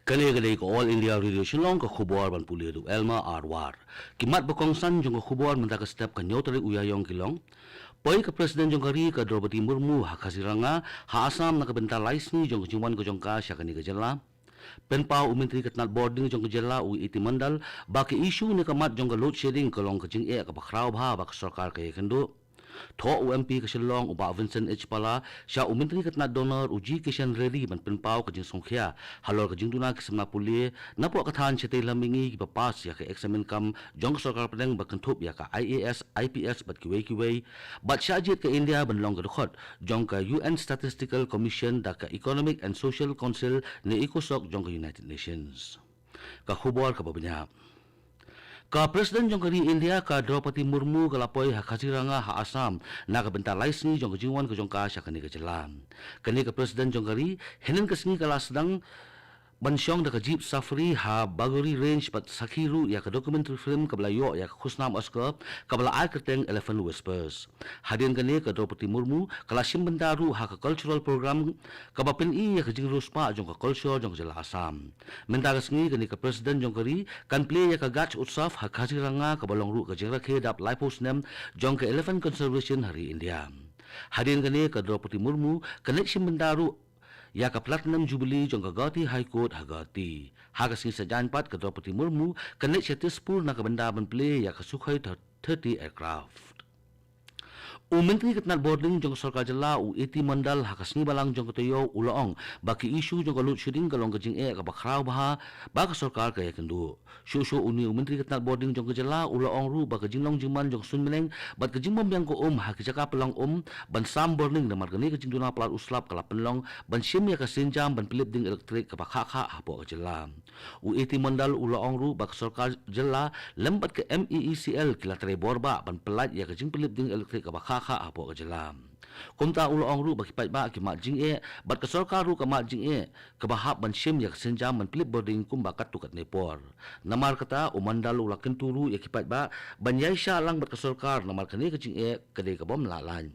Kali ko All India Radio Shillong ka khubor ban puli du Elma Arwar. Kimat bokong san jong ka khubor menta ka step ka nyotari uyayong kilong. Poi ka Presiden jong kari ka Draupadi Murmu hakasiranga ha Assam na ka benta laisni jong juman ko jong ka siya kani ka jela. Penpau umentri katnat boarding jong ka jela u iti mandal baki isu ni kamat jong ka load shedding kalong ka jing e ka bakraw bha bak sarkar ka kendo. Tho UMP ka Shillong uba Vincent H. Pala siya umintri katna donor uji kisyan ready man penpau ka jing songkhya halor ka jing duna kisamna puli napo kathan chete lamingi ki papas ya ka examen kam jong sarkar pedang bakantup ya ka IAS IPS bat kiwe bat syajit ka India banlong ka dukhot jong ka UN Statistical Commission da ka Economic and Social Council ni ikosok jong ka United Nations ka khubor ka babanya ka Presiden jong kari India ka Draupadi Murmu kalapoy hakasiranga ha Assam na ka benta laisni jong kajingwan ka jong ka siya kani ka jalan. Kani ka Presiden jong kari hinin kasingi kalasdang bansyong da ka jeep safari ha Bagori Range pat Sakhiru ya ka documentary film kablayo ya ka khusnam Oscar kabla ay kerteng Elephant Whispers. Hadin kani ka Draupadi Murmu kalasim bendaru ha ka cultural program kabapin i ya ka jing ruspa jong ka culture jong jala Assam. Menta kasingi kani ka Presiden jong kari kan play ya ka gach utsaf ha khaziranga kabalong ru ka jing rakhe dap lipos nem jong ka Elephant Conservation Hari India. Hadin kani ka Draupadi Murmu connection bendaru ya ka Platinum Jubilee jong ka Gauhati High Court Hagati. Hagasing sa Janpat ka Draupadi Murmu kanet siya tispur na kabanda play ya ka Sukhoi 30 aircraft. Umentri katnat boarding jong sarkar jela u iti mandal hakasni balang jong katayo ulaong baki isu jong kalut shooting kalong kajing ka bakraw baha baka sarkar kaya kendu shushu uni umentri katnat boarding jong kajela ulaong ru baka jinglong jingman jong sunmeneng bat kajing mambiang ko hakijaka pelang ban sam boarding na margani kajing duna pelat uslap kala penlong ban sim ya kasinjam ban pilip ding elektrik ka bakha hapo kajela u iti mandal ulaong ru baka sarkar jela lembat ke MEECL kila tare borba ban pelat ya kajing pilip ding elektrik ka bakha apo ka jalam. Kumta ulo ru baki pai ba ki mak jing bat ka sarkar ru ka mak jing ka bahap ban sim ya senjam ban pilip boarding kum bakat tukat nepor. Namar kata umandal ula kenturu ya ki pai ba ban yai sha lang bat ka sarkar namar kani ka jing kade ka bom lalan.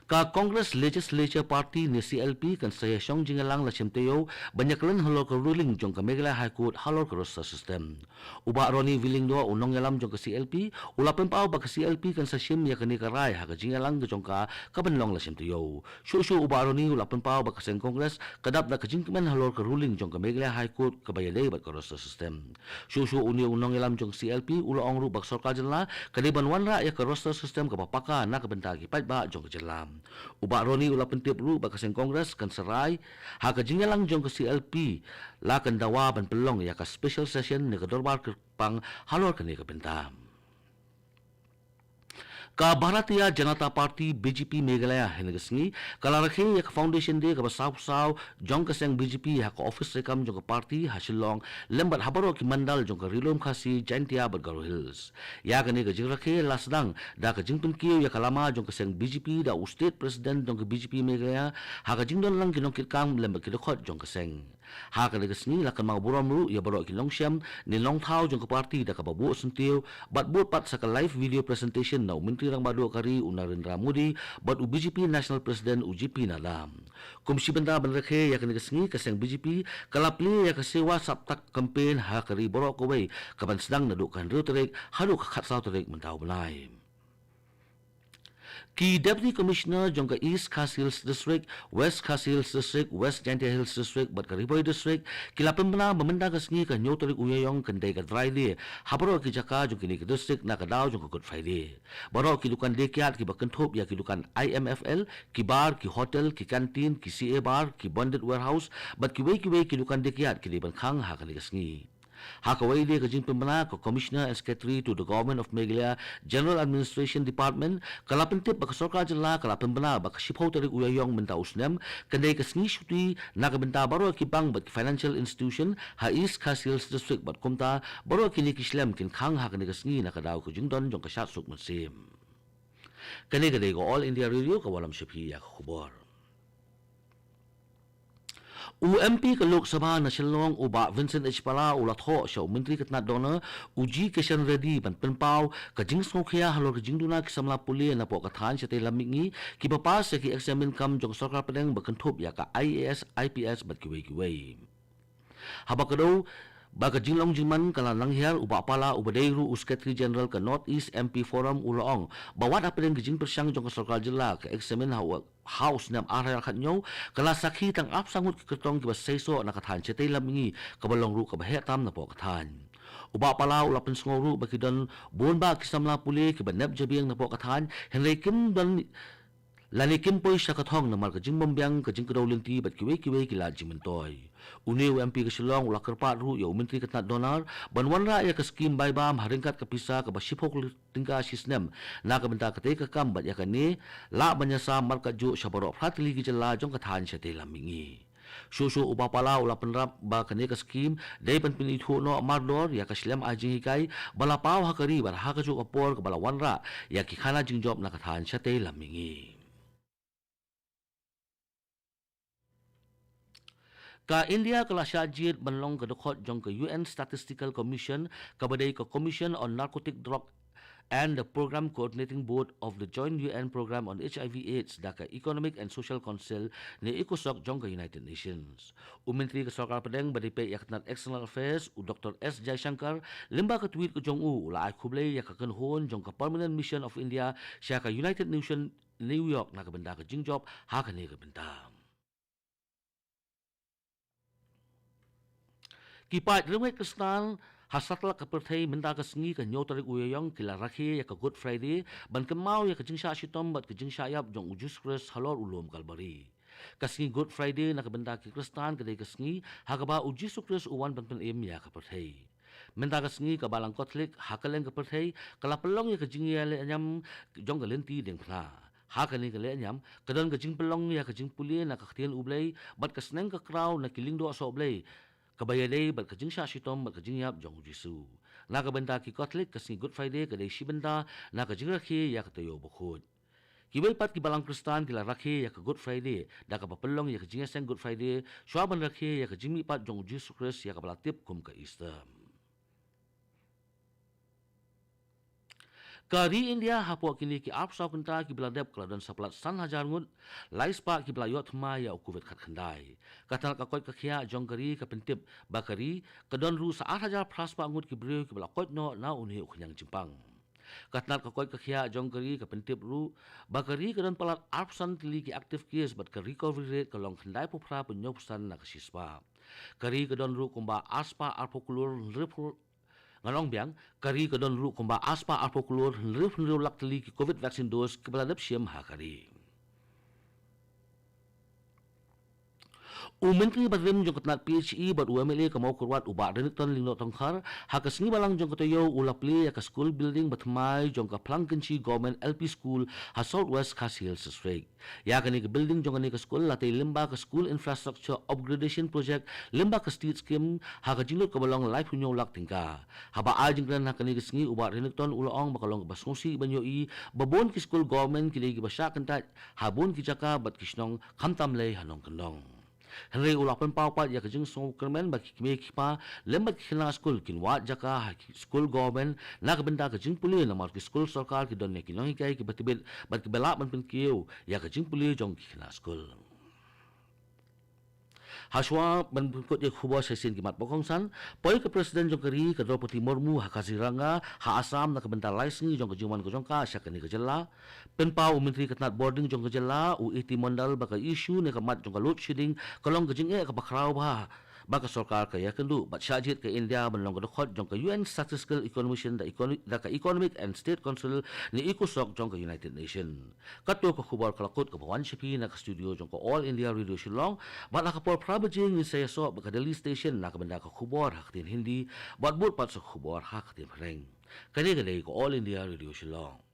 Ka Congress Legislature Party ni CLP kan saya syong jingalang la chimteo banyak len halor ka ruling jong ka Meghalaya High Court halor ka roster system. Uba Roni Willing do unong yalam jong ka CLP ulapen pao ba ka CLP kan sa sim ya kani ka rai ha ka jingalang jong ka kabanlong la chimteo. Shushu uba Roni ulapen pao ba ka sen Congress kadap na ka jingkemen halor ka ruling jong ka Meghalaya High Court ka bayalay ba ka roster system. Shushu uni unong yalam jong CLP ulaong ru bak sarkar jela kadiban wanra ya ka roster system ka papaka na ka bentagi pai ba jong ka jelam. Uba Roni ula pentip ru bakaseng Kongres kan serai ha ka jingalang jong ke CLP la kan dawa ban pelong ya ka special session ne ka dorbar ke pang halor kan ne ka bentam. Ka Bharatiya Janata Party BJP Meghalaya henagasngi kala rakhe ya ka foundation de ka basaw jong ka seng BJP ha ka office rekam jong ka party ha Shillong lembat habaro ki mandal jong ka Rilom Khasi Jaintia Badgaro Hills ya ka ne ka jing rakhe lasdang da ka jing tunkiyo ya kalama jong ka seng BJP da state president jong ka BJP Meghalaya ha ka jing don lang kinong kitkam lembat ki dokot jong ka seng ha ka negasngi la kan mga buram ru ya baro ki longsyam ni long thau jong ka party da ka babu sentiyo bat but pat sa ka live video presentation na rang badu kari Narendra Modi bat BJP National President UGP nalam. Komisi benda benrekhe ya kani kesengi keseng BJP kalapli ya kesewa saptak campaign ha kari borok kawai kaban sedang nadukan rutrik halu kakat terik mentau belai. Ki Deputy Commissioner jong ka East Khasi Hills District, West Khasi Hills District, West Jaintia Hills District, bat ka Ripoy District, kilapan bena memenda kesengi ka nyotorik uyayong kendai ka Friday, habaro ki jaka jong kini ka district na kadaw jong ka Good Friday. Baro ki dukan dekiat ki bakentop ya ki dukan IMFL, ki bar, ki hotel, ki kantin, ki CA bar, ki bonded warehouse, bat ki wei ki dukan dekiat ki liban khang ha ka kesengi. Hakawai dia kajing pembina ke Commissioner and Secretary to the Government of Meghalaya General Administration Department kalapentip baka sarkar jela kalapen bena baka shipho tarik uyayong menta usnem kendai kesengi syuti na kabenta baro ki bank bat financial institution ha East Khasi Hills District bat kumta baro kini kislem kin khang ha kani kesengi na kadaw ko jingdon jong kasat suk musim kani ko All India Radio kawalam shiphi ya khubor. UMP ke Lok Sabha na Shillong uba Vincent H. Pala ulat ho siya menteri katnat dona uji kesyan ready ban penpau ka jing songkhya halor ka jing duna kisamla puli na po kathan siya tay lamingi ki papas ki examine kam jong sarkar pedeng bakentop ya ka IAS IPS bat kiway Habakado Baga jinglong jingman kala langhiar uba pala ubadeiru Secretary General ke North East MP Forum Ulaong bawat apa yang gijing persyang jong sarkar jela ke eksamen house nam area khat nyo kala sakhi tang ap sangut ke ketong ki basaiso nakathan chetei lamingi kabalong ru ka bahetam na po kathan uba pala ulapen snguru bakidon bonba kisamla puli ki banap jabiang na po kathan henry kim dan Lani kimpoi sa kathong na marka jing mambyang ka jing kadawlinti bat kiwe kila jimentoy. Uniw MP ka silong ula kerpat ru ya umentri katnat donar banwanra ya ka skim baybam haringkat ka pisa ka basipok tingka sisnem na ka benta kate ka kam bat ya kani la banyasa marka ju sabaro pratli ki jela jong kathan sa te lamingi. Susu uba pala ula penrap ba kane ka skim dai pan pinithu no mardor ya ka silem ajing hikai bala paw hakari bar ha ka ju apor ka bala wanra ya ki khana jing job na kathan sa te lamingi. Ka India kala syajid banlong kedokot jong ke UN Statistical Commission kabadai ke Commission on Narcotic Drug and the Program Coordinating Board of the Joint UN Program on HIV/AIDS daka Economic and Social Council ni ikosok jong ke United Nations. Umentri ke Sarkar Pedeng badipe yaknat External Affairs u Dr. S. Jaishankar limba ke tweet ke jong u la kublai ya kakenhon jong ke Permanent Mission of India sya ke United Nations New York na ke benda ke jingjob ha ke ni ke benda. Kipat rumit kestan hasatla kepertai menda kesengi ke nyotari uyayong kila rakhi ya ke Good Friday ban kemau ya ke jingsha shitom bat ke jingsha yap jong ujus kres halor ulum kalbari. Kesengi Good Friday na ke benda ke kestan kedai kesengi hakaba ujus kres uwan ban im ya kepertai. Menda kesengi ke balang Katolik hakaleng kepertai kala pelong ya ke jingya le anyam jong ke lenti deng pna. Hakani ke le anyam kedon ke jing pelong ya ke jing puli na ke khtian ublai bat ke seneng ke kraw na kiling do so ublai. Kabayalay bat kajing siya sitom bat kajing yap jong jisu. Na kabenta ki Katolik kasi Good Friday kadai si benda na kajing rakhi ya katayo bukhud. Kibay pat ki balang Kristan kila rakhi ya ka Good Friday da kapapalong ya kajing yaseng Good Friday swaban rakhi ya kajing mipat jong jisu Kris ya kapalatip kum ka Easter. Kari India hapo kini ki ap saw kenta ki biladep keladan saplat san hajar ngut lais pa ki bilayot ma ya ukuvet khat khandai katal ka koi ka khia jong kari ka pentip bakari kadon ru sa 8,000 pras pa ngut ki breu ki bilakot no na unhi ukhyang jimpang katnal ka koi ka khia jong kari ka pentip ru bakari kadon palat ap san tili ki active case bat ka recovery rate ka long khandai pu phra pu nyopsan na ka sispa kari kadon ru kumba aspa arpokulur ripul ngalong biang kari kadon ru kumba aspa arpokulur rif lak teli ki covid vaccine dose kebaladap siam ha kari Menteri Badrim jong ketnat PHE bat UMLA kamau kurwat uba Renekton lingno tongkhar hakas ngi balang jong ketayo ulapli ya ka school building batmai jong ka Plangkenchi Government LP School ha Southwest Khasi Hills District ya kani ka building jong kani ka school latay limba ka school infrastructure upgradation project limba ka street scheme ha ka jinglot ka balang life hunyo lak tingka haba ajing kan ha kani ka sngi uba Renekton ulaong bakalong basngsi banyo i babon ki school government kini ki basya kantat habon ki jaka bat kisnong khamtamlay hanong kendong Henry ulapan paupat ya kajing song kermen bagi kimi kipa lembat kina school kinwa jaka school government na kabenda kajing puli na mar school sarkar ki don ne kinong hikai ki batibet bat ki belak ban kieu ya kajing puli jong kina school Haswa benbukut ye khubwa sesin kimat bokongsan poi ke presiden jong kari ke Draupadi Murmu ha Kaziranga ha Assam na kebentar laisngi jong kejuman ke jongka syakani ke jela penpau menteri ketnat boarding jong ke jela u iti mondal baka isu ne kamat jong load shedding kalong kejing e ke bakrau ba baka sarkar ke ya kendu bat syajit ke India benlong ke dokot jong ke UN Statistical Commission da ka Economic and State Council ni ikusok jong ke United Nation kato ke khubor kelakut ke bawan sipi na ke studio jong ke All India Radio Shillong bat nakapor prabajing ni saya so baka Delhi Station na kabenda ke khubor haktin Hindi bat but pat sa khubor haktin Reng kani ko All India Radio Shillong